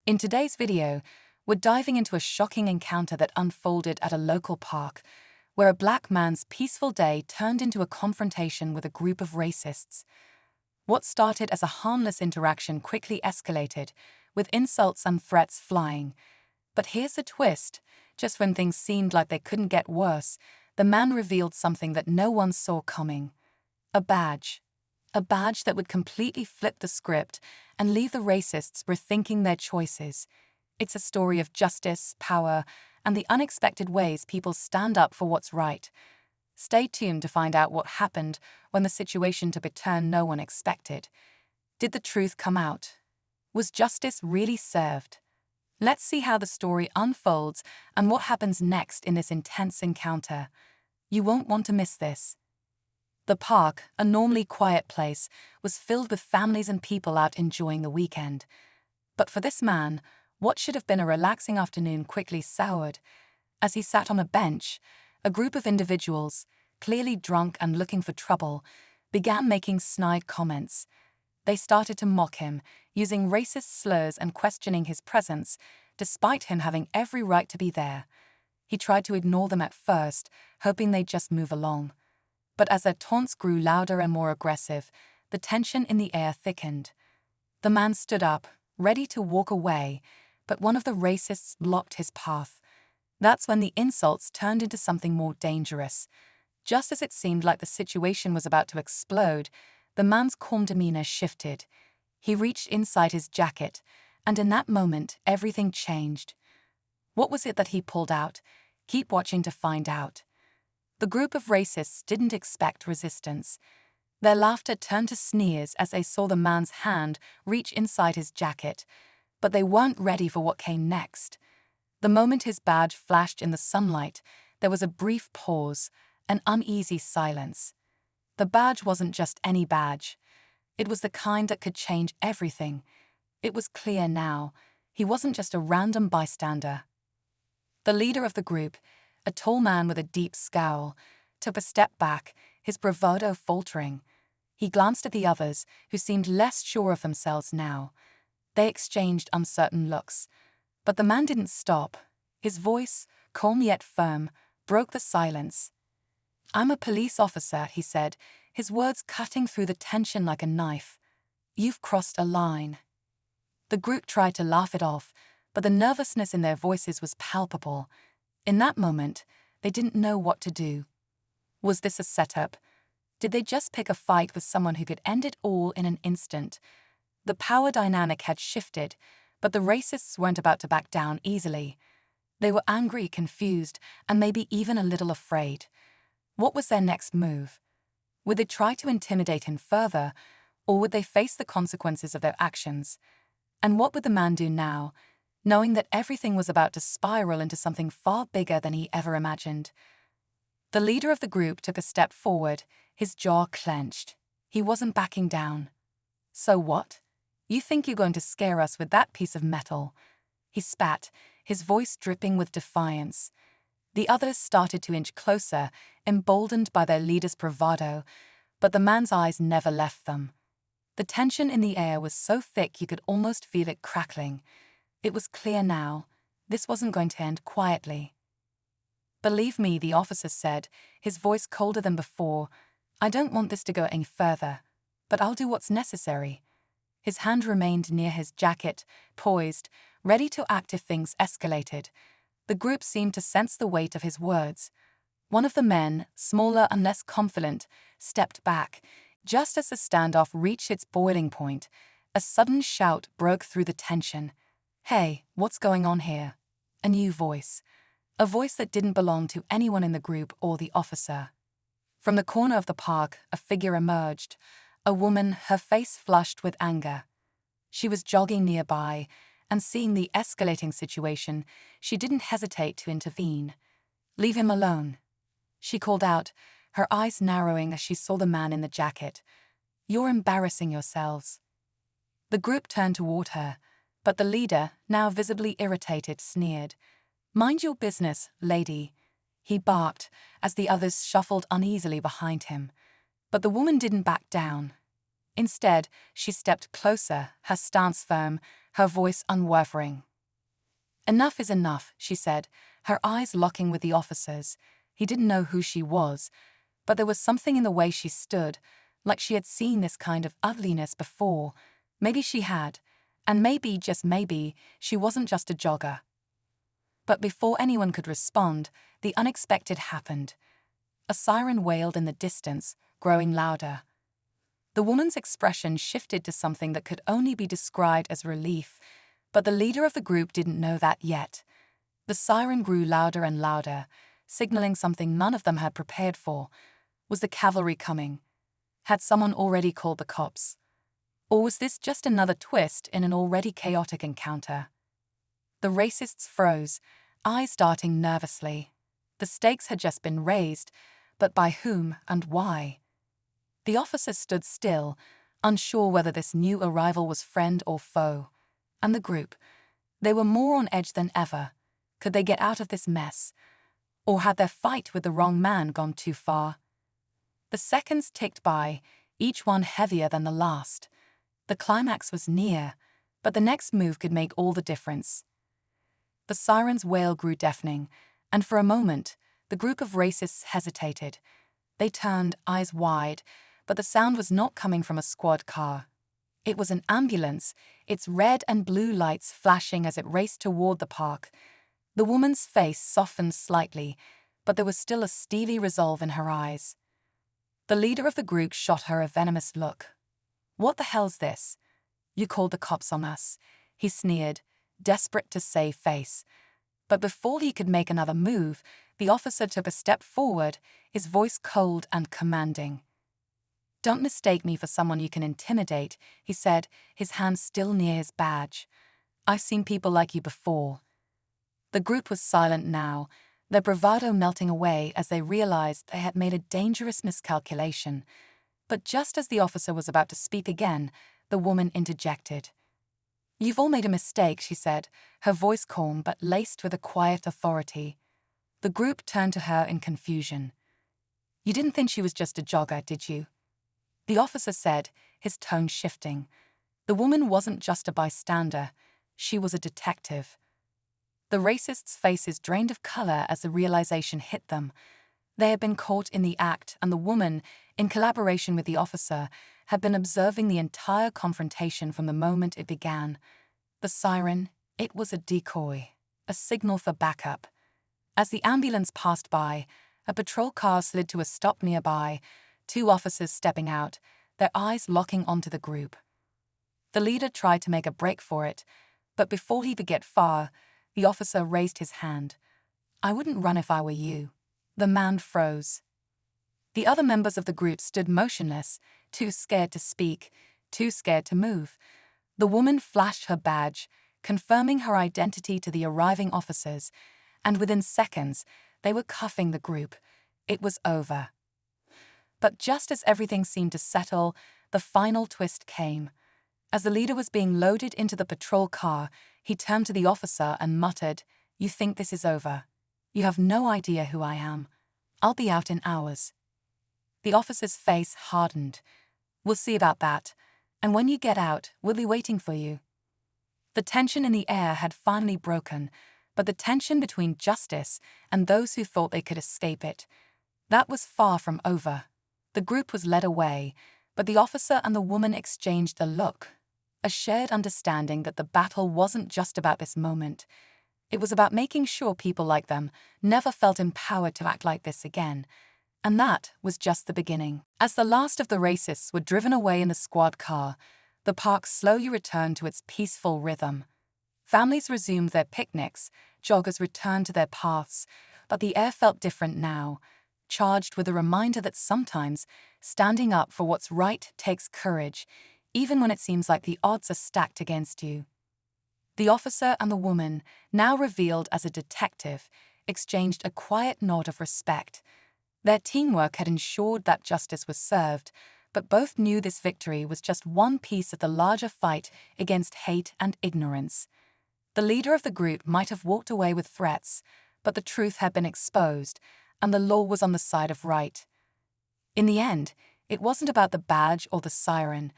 In today's video, we're diving into a shocking encounter that unfolded at a local park, where a black man's peaceful day turned into a confrontation with a group of racists. What started as a harmless interaction quickly escalated, with insults and threats flying. But here's the twist. Just when things seemed like they couldn't get worse, the man revealed something that no one saw coming. A badge. A badge that would completely flip the script and leave the racists rethinking their choices. It's a story of justice, power, and the unexpected ways people stand up for what's right. Stay tuned to find out what happened when the situation took a turn no one expected. Did the truth come out? Was justice really served? Let's see how the story unfolds and what happens next in this intense encounter. You won't want to miss this. The park, a normally quiet place, was filled with families and people out enjoying the weekend. But for this man, what should have been a relaxing afternoon quickly soured. As he sat on a bench, a group of individuals, clearly drunk and looking for trouble, began making snide comments. They started to mock him, using racist slurs and questioning his presence, despite him having every right to be there. He tried to ignore them at first, hoping they'd just move along. But as their taunts grew louder and more aggressive, the tension in the air thickened. The man stood up, ready to walk away, but one of the racists blocked his path. That's when the insults turned into something more dangerous. Just as it seemed like the situation was about to explode, the man's calm demeanor shifted. He reached inside his jacket, and in that moment, everything changed. What was it that he pulled out? Keep watching to find out. The group of racists didn't expect resistance. Their laughter turned to sneers as they saw the man's hand reach inside his jacket, but they weren't ready for what came next. The moment his badge flashed in the sunlight, there was a brief pause, an uneasy silence. The badge wasn't just any badge. It was the kind that could change everything. It was clear now. He wasn't just a random bystander. The leader of the group, a tall man with a deep scowl, took a step back, his bravado faltering. He glanced at the others, who seemed less sure of themselves now. They exchanged uncertain looks. But the man didn't stop. His voice, calm yet firm, broke the silence. "I'm a police officer," he said, his words cutting through the tension like a knife. "You've crossed a line." The group tried to laugh it off, but the nervousness in their voices was palpable. In that moment, they didn't know what to do. Was this a setup? Did they just pick a fight with someone who could end it all in an instant? The power dynamic had shifted, but the racists weren't about to back down easily. They were angry, confused, and maybe even a little afraid. What was their next move? Would they try to intimidate him further, or would they face the consequences of their actions? And what would the man do now, knowing that everything was about to spiral into something far bigger than he ever imagined? The leader of the group took a step forward, his jaw clenched. He wasn't backing down. "So what? You think you're going to scare us with that piece of metal?" He spat, his voice dripping with defiance. The others started to inch closer, emboldened by their leader's bravado, but the man's eyes never left them. The tension in the air was so thick you could almost feel it crackling. It was clear now. This wasn't going to end quietly. "Believe me," the officer said, his voice colder than before, "I don't want this to go any further, but I'll do what's necessary." His hand remained near his jacket, poised, ready to act if things escalated. The group seemed to sense the weight of his words. One of the men, smaller and less confident, stepped back. Just as the standoff reached its boiling point, a sudden shout broke through the tension. "Hey, what's going on here?" A new voice. A voice that didn't belong to anyone in the group or the officer. From the corner of the park, a figure emerged. A woman, her face flushed with anger. She was jogging nearby, and seeing the escalating situation, she didn't hesitate to intervene. "Leave him alone," she called out, her eyes narrowing as she saw the man in the jacket. "You're embarrassing yourselves." The group turned toward her, but the leader, now visibly irritated, sneered. "Mind your business, lady," he barked as the others shuffled uneasily behind him. But the woman didn't back down. Instead, she stepped closer, her stance firm, her voice unwavering. "Enough is enough," she said, her eyes locking with the officer's. He didn't know who she was, but there was something in the way she stood, like she had seen this kind of ugliness before. Maybe she had, and maybe, just maybe, she wasn't just a jogger. But before anyone could respond, the unexpected happened. A siren wailed in the distance, growing louder. The woman's expression shifted to something that could only be described as relief, but the leader of the group didn't know that yet. The siren grew louder and louder, signaling something none of them had prepared for. Was the cavalry coming? Had someone already called the cops? Or was this just another twist in an already chaotic encounter? The racists froze, eyes darting nervously. The stakes had just been raised, but by whom and why? The officer stood still, unsure whether this new arrival was friend or foe. And the group, they were more on edge than ever. Could they get out of this mess? Or had their fight with the wrong man gone too far? The seconds ticked by, each one heavier than the last. The climax was near, but the next move could make all the difference. The siren's wail grew deafening, and for a moment, the group of racists hesitated. They turned, eyes wide, but the sound was not coming from a squad car. It was an ambulance, its red and blue lights flashing as it raced toward the park. The woman's face softened slightly, but there was still a steely resolve in her eyes. The leader of the group shot her a venomous look. "What the hell's this? You called the cops on us," he sneered, desperate to save face. But before he could make another move, the officer took a step forward, his voice cold and commanding. "Don't mistake me for someone you can intimidate," he said, his hand still near his badge. "I've seen people like you before." The group was silent now, their bravado melting away as they realized they had made a dangerous miscalculation. But just as the officer was about to speak again, the woman interjected. "You've all made a mistake," she said, her voice calm but laced with a quiet authority. The group turned to her in confusion. "You didn't think she was just a jogger, did you?" The officer said, his tone shifting. The woman wasn't just a bystander, she was a detective. The racists' faces drained of color as the realization hit them. They had been caught in the act, and the woman, in collaboration with the officer, had been observing the entire confrontation from the moment it began. The siren, it was a decoy, a signal for backup. As the ambulance passed by, a patrol car slid to a stop nearby, two officers stepping out, their eyes locking onto the group. The leader tried to make a break for it, but before he could get far, the officer raised his hand. "I wouldn't run if I were you." The man froze. The other members of the group stood motionless, too scared to speak, too scared to move. The woman flashed her badge, confirming her identity to the arriving officers, and within seconds, they were cuffing the group. It was over. But just as everything seemed to settle, the final twist came. As the leader was being loaded into the patrol car, he turned to the officer and muttered, "You think this is over? You have no idea who I am. I'll be out in hours." The officer's face hardened. "We'll see about that. And when you get out, we'll be waiting for you." The tension in the air had finally broken, but the tension between justice and those who thought they could escape it, that was far from over. The group was led away, but the officer and the woman exchanged a look, a shared understanding that the battle wasn't just about this moment. It was about making sure people like them never felt empowered to act like this again. And that was just the beginning. As the last of the racists were driven away in the squad car, the park slowly returned to its peaceful rhythm. Families resumed their picnics, joggers returned to their paths, but the air felt different now, charged with a reminder that sometimes standing up for what's right takes courage, even when it seems like the odds are stacked against you. The officer and the woman, now revealed as a detective, exchanged a quiet nod of respect. Their teamwork had ensured that justice was served, but both knew this victory was just one piece of the larger fight against hate and ignorance. The leader of the group might have walked away with threats, but the truth had been exposed, and the law was on the side of right. In the end, it wasn't about the badge or the siren.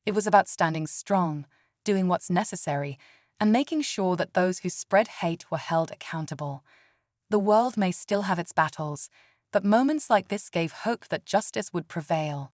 It was about standing strong, doing what's necessary, and making sure that those who spread hate were held accountable. The world may still have its battles, but moments like this gave hope that justice would prevail.